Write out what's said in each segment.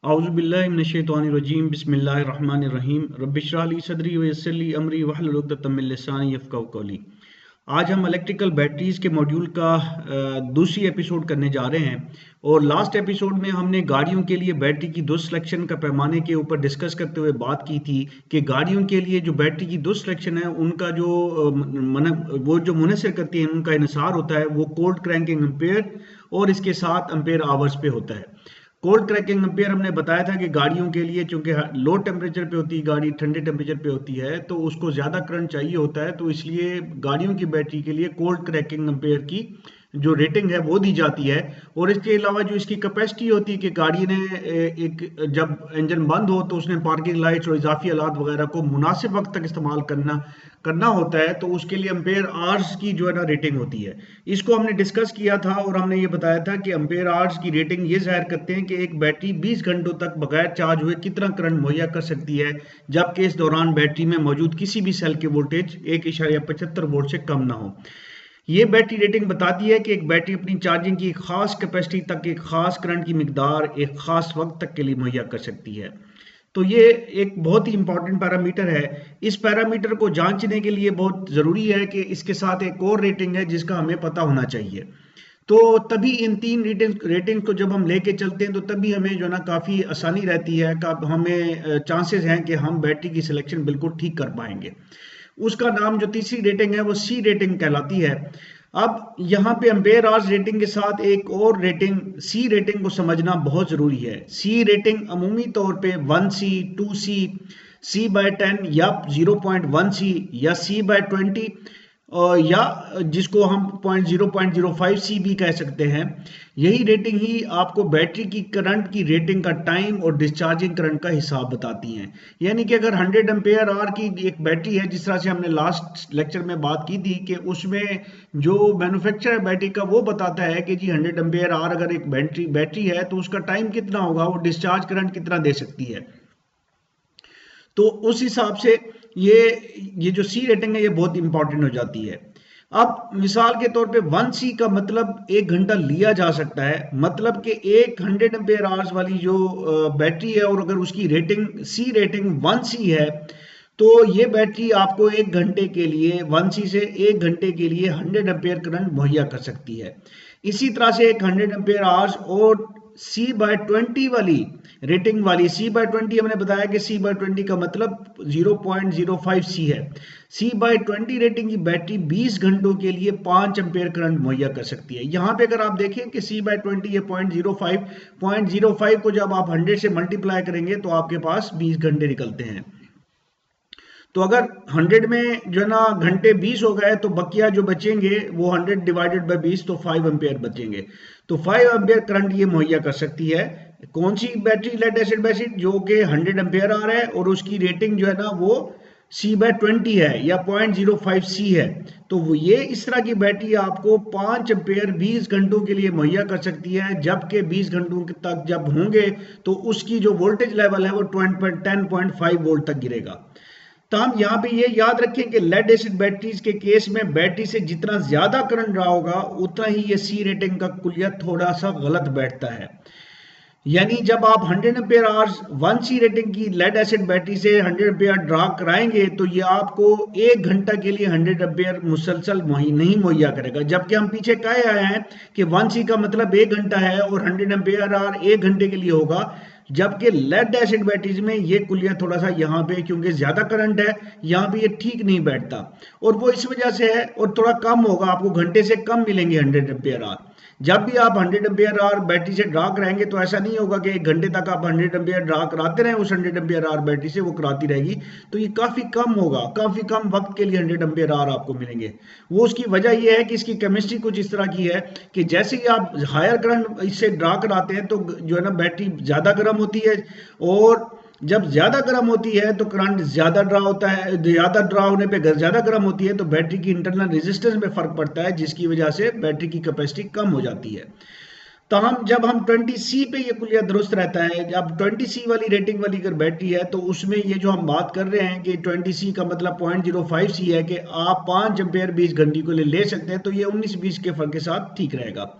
औज़ुबिल्लाहिमिनश्शैतानिर्रजीम बिस्मिल्लाहिर्रहमानिर्रहीम रब्बिश्रह ली सदरी वयस्सिर ली अमरी वहलुल उक़दतम मिन लिसानी यफ़क़हू क़ौली। आज हम इलेक्ट्रिकल बैटरीज़ के मॉड्यूल का दूसरी एपिसोड करने जा रहे हैं और लास्ट एपिसोड में हमने गाड़ियों के लिए बैटरी की दो सिलेक्शन का पैमाने के ऊपर डिस्कस करते हुए बात की थी कि गाड़ियों के लिए जो बैटरी की दो सिलेक्शन है उनका जो वो जो मुनसर करती हैं उनका इन्हिसार होता है वो कोल्ड क्रैंकिंग एम्पेयर और इसके साथ एम्पेयर आवर्स पे होता है। कोल्ड क्रैकिंग एम्पेयर हमने बताया था कि गाड़ियों के लिए चूंकि लो टेम्परेचर पे होती है गाड़ी ठंडे टेम्परेचर पे होती है तो उसको ज़्यादा करंट चाहिए होता है, तो इसलिए गाड़ियों की बैटरी के लिए कोल्ड क्रैकिंग एम्पेयर की जो रेटिंग है वो दी जाती है। और इसके अलावा जो इसकी कैपेसिटी होती है कि गाड़ी ने एक जब इंजन बंद हो तो उसने पार्किंग लाइट्स और इजाफी आलात वगैरह को मुनासिब वक्त तक इस्तेमाल करना होता है, तो उसके लिए एम्पेयर आवर्स की जो है ना रेटिंग होती है। इसको हमने डिस्कस किया था और हमने ये बताया था कि एम्पेयर आवर्स की रेटिंग ये जाहिर करते हैं कि एक बैटरी 20 घंटों तक बगैर चार्ज हुए कितना करंट मुहैया कर सकती है, जबकि इस दौरान बैटरी में मौजूद किसी भी सेल की वोल्टेज 1.75 वोल्ट से कम ना हो। ये बैटरी रेटिंग बताती है कि एक बैटरी अपनी चार्जिंग की एक खास कैपेसिटी तक एक खास करंट की मिकदार एक खास वक्त तक के लिए मुहैया कर सकती है। तो ये एक बहुत ही इंपॉर्टेंट पैरामीटर है। इस पैरामीटर को जांचने के लिए बहुत ज़रूरी है कि इसके साथ एक और रेटिंग है जिसका हमें पता होना चाहिए। तो तभी इन तीन रेटिंग को जब हम लेके चलते हैं तो तभी हमें जो है ना काफ़ी आसानी रहती है, हमें चांसेस हैं कि हम बैटरी की सिलेक्शन बिल्कुल ठीक कर पाएंगे। उसका नाम जो तीसरी रेटिंग है वो सी रेटिंग कहलाती है। अब यहाँ पे एम्पेयर आवर्स रेटिंग के साथ एक और रेटिंग सी रेटिंग को समझना बहुत ज़रूरी है। सी रेटिंग अमूमी तौर पे 1C, 2C, C/10 या 0.1C या C/20 या जिसको हम 0.05C भी कह सकते हैं। यही रेटिंग ही आपको बैटरी की करंट की रेटिंग का टाइम और डिस्चार्जिंग करंट का हिसाब बताती हैं। यानी कि अगर 100 एम्पेयर आवर की एक बैटरी है, जिस तरह से हमने लास्ट लेक्चर में बात की थी कि उसमें जो मैन्युफैक्चरर है बैटरी का वो बताता है कि जी 100 एम्पेयर आवर अगर एक बैटरी है तो उसका टाइम कितना होगा, वो डिस्चार्ज करंट कितना दे सकती है। तो उस हिसाब से ये जो सी रेटिंग है ये बहुत इंपॉर्टेंट हो जाती है। अब मिसाल के तौर पे 1C का मतलब 1 घंटा लिया जा सकता है, मतलब कि एक 100 एम्पेयर आवर्स वाली जो बैटरी है और अगर उसकी रेटिंग सी रेटिंग 1C है तो ये बैटरी आपको 1 घंटे के लिए 1C से 1 घंटे के लिए 100 एम्पेयर करंट मुहैया कर सकती है। इसी तरह से एक 100 एम्पेयर आवर्स और C/20 वाली रेटिंग वाली C/20 हमने बताया कि C/20 का मतलब 0.05C है। C/20 रेटिंग की बैटरी 20 घंटों के लिए 5 एम्पेयर करंट मुहैया कर सकती है। यहाँ पे अगर आप देखें कि C/20 ये 0.05 को जब आप 100 से मल्टीप्लाई करेंगे तो आपके पास 20 घंटे निकलते हैं। तो अगर 100 में जो है ना घंटे 20 हो गए तो बकिया जो बचेंगे वो 100 डिवाइडेड बाय 20 तो 5 एम्पेयर बचेंगे। तो 5 एम्पेयर करंट ये मुहैया कर सकती है। कौन सी बैटरी? लेड एसिड बैटरी जो कि 100 एम्पेयर आ रहा है और उसकी रेटिंग जो है ना वो C/20 है या 0.05C है। तो वो ये इस तरह की बैटरी आपको 5 एम्पेयर 20 घंटों के लिए मुहैया कर सकती है, जबकि 20 घंटों तक जब होंगे तो उसकी जो वोल्टेज लेवल है वो 10.5 वोल्ट तक गिरेगा। तो हम यहाँ पे ये याद रखें कि लेड एसिड बैटरीज के केस में बैटरी से जितना ज्यादा करंट रहा होगा उतना ही ये सी रेटिंग का कुलिया थोड़ा सा गलत बैठता है। यानी जब आप 100 एम्पेयर आवर्स 1C रेटिंग की लेड एसिड बैटरी से 100 एम्पेयर ड्रा कराएंगे तो ये आपको 1 घंटा के लिए 100 एम्पेयर मुसलसल नहीं मुहैया करेगा, जबकि हम पीछे कहे आए हैं कि 1C का मतलब 1 घंटा है और 100 एम्पेयर आवर 1 घंटे के लिए होगा, जबकि लेड एसिड बैटरीज में ये कुलिया थोड़ा सा यहाँ पे क्योंकि ज्यादा करंट है यहाँ पे ये ठीक नहीं बैठता और वो इस वजह से है और थोड़ा कम होगा, आपको घंटे से कम मिलेंगे 100 एम्पेयर आवर। जब भी आप 100 एम्पेयर आवर बैटरी से ड्रा कराएंगे तो ऐसा नहीं होगा कि 1 घंटे तक आप 100 एम्पेयर ड्रा कराते रहें, उस 100 एम्पेयर आवर बैटरी से वो कराती रहेगी, तो ये काफ़ी कम होगा, काफ़ी कम वक्त के लिए 100 एम्पेयर आवर आपको मिलेंगे। वो उसकी वजह ये है कि इसकी केमिस्ट्री कुछ इस तरह की है कि जैसे ही आप हायर करंट इससे ड्रा कराते हैं तो जो है ना बैटरी ज़्यादा गर्म होती है और जब ज्यादा गर्म होती है तो करंट ज्यादा ड्रा होता है, ज्यादा ड्रा होने पे ज्यादा गर्म होती है तो बैटरी की इंटरनल रेजिस्टेंस में फर्क पड़ता है, जिसकी वजह से बैटरी की कैपेसिटी कम हो जाती है। तो जब हम 20C पे ये कुलिया दुरुस्त रहता है, जब 20C वाली रेटिंग वाली अगर बैटरी है तो उसमें ये जो हम बात कर रहे हैं कि 20C का मतलब 0.05C है कि आप 5 एम्पेयर 20 घंटे को ले सकते हैं, तो ये 19-20 के फर्क के साथ ठीक रहेगा।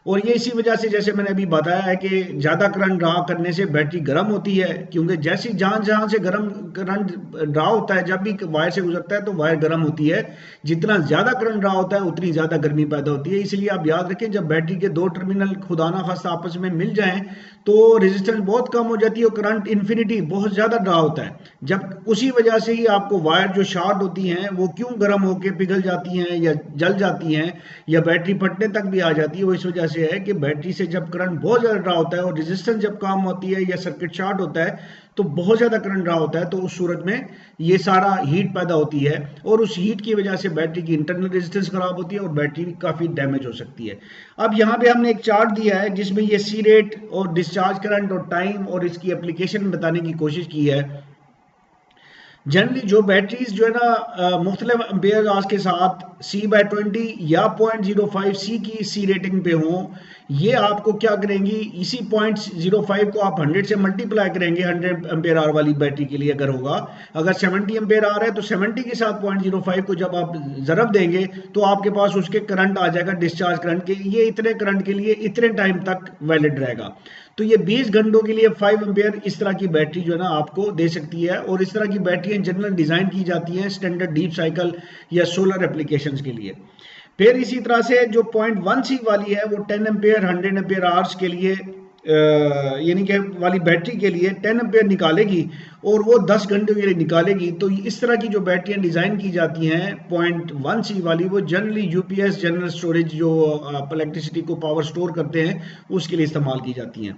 और ये इसी वजह से जैसे मैंने अभी बताया है कि ज़्यादा करंट ड्रा करने से बैटरी गर्म होती है, क्योंकि जैसी जहाँ जहाँ से गर्म करंट ड्रा होता है, जब भी वायर से गुजरता है तो वायर गर्म होती है। जितना ज़्यादा करंट ड्रा होता है उतनी ज़्यादा गर्मी पैदा होती है। इसलिए आप याद रखें, जब बैटरी के दो टर्मिनल खुदा ना खास्ता आपस में मिल जाएं तो रेजिस्टेंस बहुत कम हो जाती है और करंट इन्फिनिटी बहुत ज़्यादा ड्रा होता है। जब उसी वजह से ही आपको वायर जो शॉर्ट होती हैं वो क्यों गर्म होकर पिघल जाती हैं या जल जाती हैं या बैटरी फटने तक भी आ जाती है, वो इस वजह से है कि बैटरी से जब करंट बहुत ज़्यादा ड्रा होता है और रेजिस्टेंस जब कम होती है या सर्किट शॉर्ट होता है तो बहुत ज़्यादा करंट ड्रा होता है, तो उस सूरत में ये सारा हीट पैदा होती है और उस हीट की वजह से बैटरी की इंटरनल रेजिस्टेंस खराब होती है और बैटरी काफ़ी डैमेज हो सकती है। अब यहाँ पे हमने एक चार्ट दिया है जिसमें ये सी रेट और डिस्चार्ज करंट और टाइम और इसकी एप्लीकेशन बताने की कोशिश की है। जनरली जो बैटरीज जो है ना मुख्तलिफ एम्पेयर आवर्स के साथ C/20 या 0.05 C की सी रेटिंग पे हों, ये आपको क्या करेंगी, इसी 0.05 को आप 100 से मल्टीप्लाई करेंगे 100 एम्पेयर आवर वाली बैटरी के लिए अगर होगा। अगर 70 एम्पेयर आवर है तो 70 के साथ 0.05 को जब आप ज़रब देंगे तो आपके पास उसके करंट आ जाएगा डिस्चार्ज करंट के, ये इतने करंट के लिए इतने टाइम तक वैलिड रहेगा। तो ये 20 घंटों के लिए 5 एम्पेयर इस तरह की बैटरी जो है ना आपको दे सकती है। और इस तरह की बैटरियां जनरल डिज़ाइन की जाती हैं स्टैंडर्ड डीप साइकिल या सोलर एप्लीकेशंस के लिए। फिर इसी तरह से जो 0.1 C वाली है वो 10 एम्पेयर 100 एम्पेयर आवर्स के लिए यानी कि वाली बैटरी के लिए 10 एम्पेयर निकालेगी और वो 10 घंटे के लिए निकालेगी। तो इस तरह की जो बैटरियां डिज़ाइन की जाती हैं 0.1 C वाली, वो जनरली यूपीएस जनरल स्टोरेज जो इलेक्ट्रिसिटी को पावर स्टोर करते हैं उसके लिए इस्तेमाल की जाती हैं।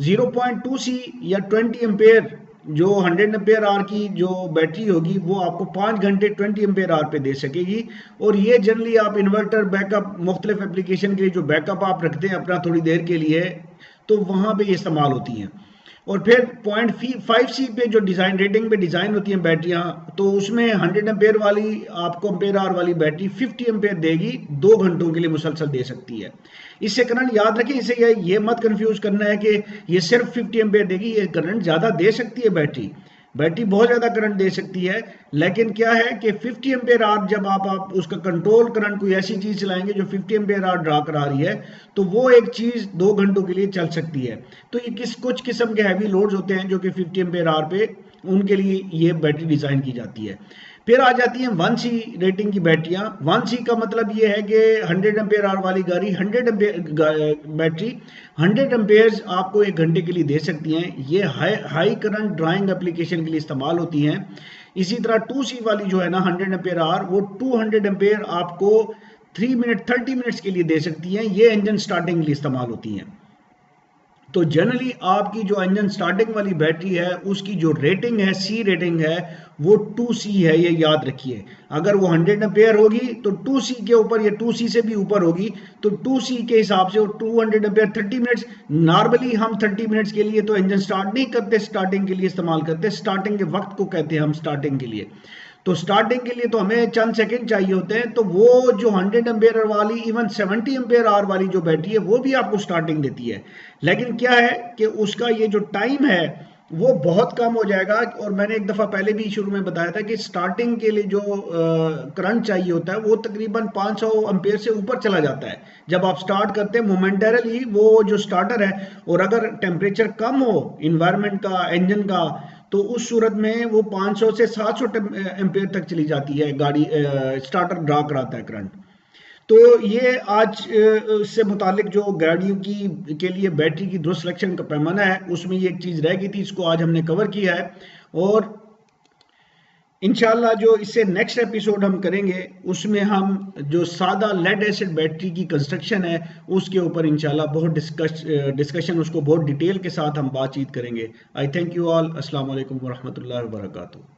0.2 C या 20 एम्पेयर जो 100 एम्पेयर आवर की जो बैटरी होगी वो आपको 5 घंटे 20 एम्पेयर आवर पे दे सकेगी। और ये जनरली आप इन्वर्टर बैकअप मुख्तलिफ एप्लीकेशन के लिए जो बैकअप आप रखते हैं अपना थोड़ी देर के लिए, तो वहाँ पे ये इस्तेमाल होती हैं। और फिर 0.5 C पे जो डिज़ाइन रेटिंग पे डिज़ाइन होती हैं बैटरियाँ, तो उसमें 100 एम्पेयर वाली आपको एम्पेयर आवर वाली बैटरी 50 एम्पेयर देगी, 2 घंटों के लिए मुसलसल दे सकती है। इससे करंट याद रखें, इसे ये मत कंफ्यूज करना है कि ये सिर्फ 50 एम्पेयर देगी, ये करंट ज़्यादा दे सकती है बैटरी बहुत ज़्यादा करंट दे सकती है। लेकिन क्या है कि 50 एम्पेयर आवर जब आप उसका कंट्रोल करंट कोई ऐसी चीज़ चलाएंगे जो 50 एम्पेयर आवर ड्रा करा रही है, तो वो एक चीज़ 2 घंटों के लिए चल सकती है। तो ये कुछ किस्म के हैवी लोड्स होते हैं जो कि 50 एम्पेयर आवर पे उनके लिए ये बैटरी डिज़ाइन की जाती है। फिर आ जाती हैं 1 C रेटिंग की बैटरियाँ। 1 C का मतलब ये है कि 100 एम्पेयर आवर वाली गाड़ी 100 एम्पेयर बैटरी 100 एम्पेयर्स आपको 1 घंटे के लिए दे सकती हैं। ये हाई करंट ड्राइंग एप्लीकेशन के लिए इस्तेमाल होती हैं। इसी तरह 2 C वाली जो है ना 100 एम्पेयर आवर, वो 200 एम्पेयर आपको 30 मिनट्स के लिए दे सकती हैं। ये इंजन स्टार्टिंग के लिए इस्तेमाल होती हैं। तो जनरली आपकी जो इंजन स्टार्टिंग वाली बैटरी है उसकी जो रेटिंग है C रेटिंग है वो 2 C है, ये याद रखिए। अगर वो 100 एम्पेयर होगी तो 2 C के ऊपर या 2 C से भी ऊपर होगी तो 2 C के हिसाब से वो 200 एम्पेयर 30 मिनट्स। नॉर्मली हम 30 मिनट्स के लिए तो इंजन स्टार्ट नहीं करते, स्टार्टिंग के लिए इस्तेमाल करते, स्टार्टिंग के वक्त को कहते हैं हम स्टार्टिंग के लिए। तो स्टार्टिंग के लिए तो हमें चंद सेकंड चाहिए होते हैं, तो वो जो 100 एम्पेयर वाली इवन 70 एम्पेयर आवर वाली जो बैटरी है वो भी आपको स्टार्टिंग देती है। लेकिन क्या है कि उसका ये जो टाइम है वो बहुत कम हो जाएगा। और मैंने एक दफ़ा पहले भी शुरू में बताया था कि स्टार्टिंग के लिए जो करंट चाहिए होता है वो तकरीबन 500 एम्पेयर से ऊपर चला जाता है जब आप स्टार्ट करते हैं मोमेंटरली वो जो स्टार्टर है। और अगर टेम्परेचर कम हो इन्वायरमेंट का, इंजन का, तो उस सूरत में वो 500 से 700 एम्पेयर तक चली जाती है गाड़ी, स्टार्टर ड्रा कराता है करंट। तो ये आज से मुतालिक जो गाड़ियों की के लिए बैटरी की दुरुस्त सिलेक्शन का पैमाना है उसमें ये एक चीज़ रह गई थी, इसको आज हमने कवर किया है। और इंशाल्लाह जो इससे नेक्स्ट एपिसोड हम करेंगे उसमें हम जो सादा लेड एसिड बैटरी की कंस्ट्रक्शन है उसके ऊपर इंशाल्लाह बहुत डिस्कशन उसको बहुत डिटेल के साथ हम बातचीत करेंगे। आई थैंक यू ऑल। अस्सलाम वालेकुम वरहमतुल्लाहि वबरकातुहू।